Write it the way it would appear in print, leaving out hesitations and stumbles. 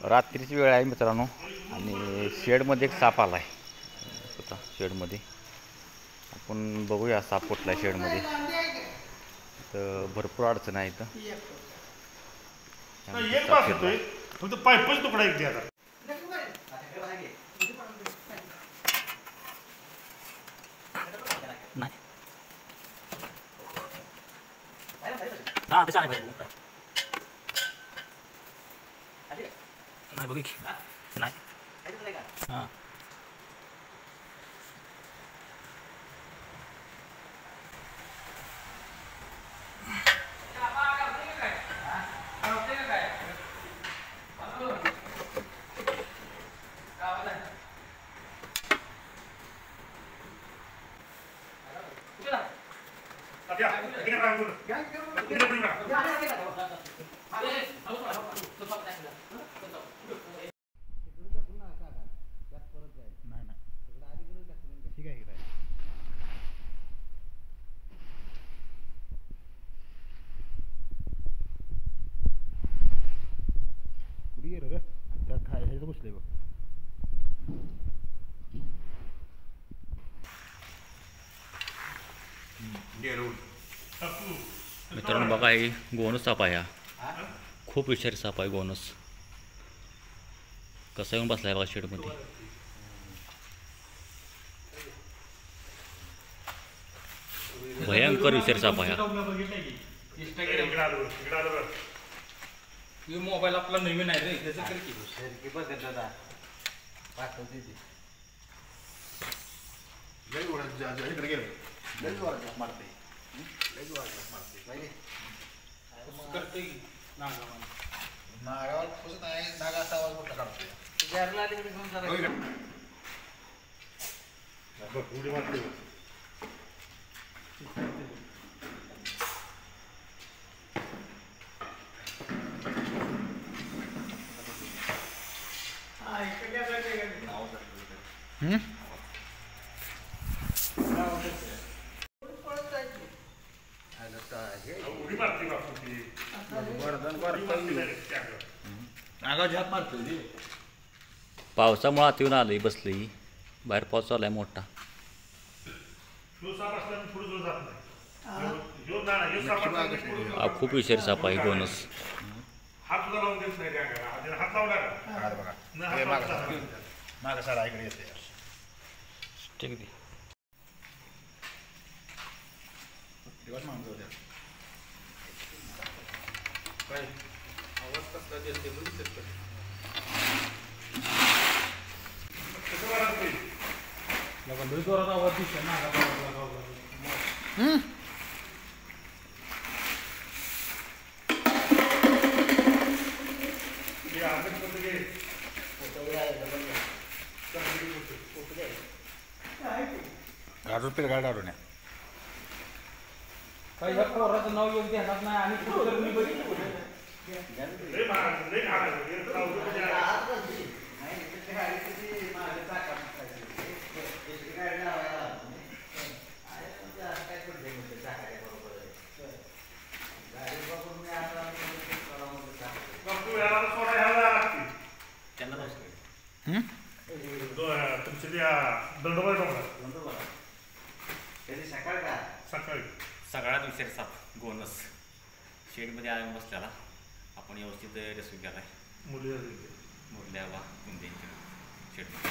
रात्रीची वेळ आहे मित्रांनो आणि शेडमध्ये एक साप आला आहे. होता शेडमध्ये. आपण बघूया साप कुठला आहे शेडमध्ये. तर भरपूर अडचण आहे इथं. एक बास येतोय फक्त पाईपच तुकडा एक द्या. नाही हां तसं नाही बघ नाही हां मित्रांनो बघा हे गोनस साप आहे. हा खूप विषारी साप आहे गोनस. कसा येऊन बसलाय बघा शेडमध्ये. भयंकर विषारी साप आहे. मोबाईल आपला नवीन आहे रे त्याचं नागावर कसं नाही नागाचा आवाज मोठा काढतोय. उडी मारते. पावसामुळे आत येऊन आलंय बसली. बाहेर पाऊस चालू आहे मोठा. खूप विषारी साप आहे गोनस. ठीक आहे. गाडून काही पोराचं नाव येऊन देणार नाही आणि सगळ्यात विषारी साप गोनस शेडमध्ये आला बसल्याला. आपण व्यवस्थित रेस्क्यू केला आहे. मुरल्या वा शेडमध्ये.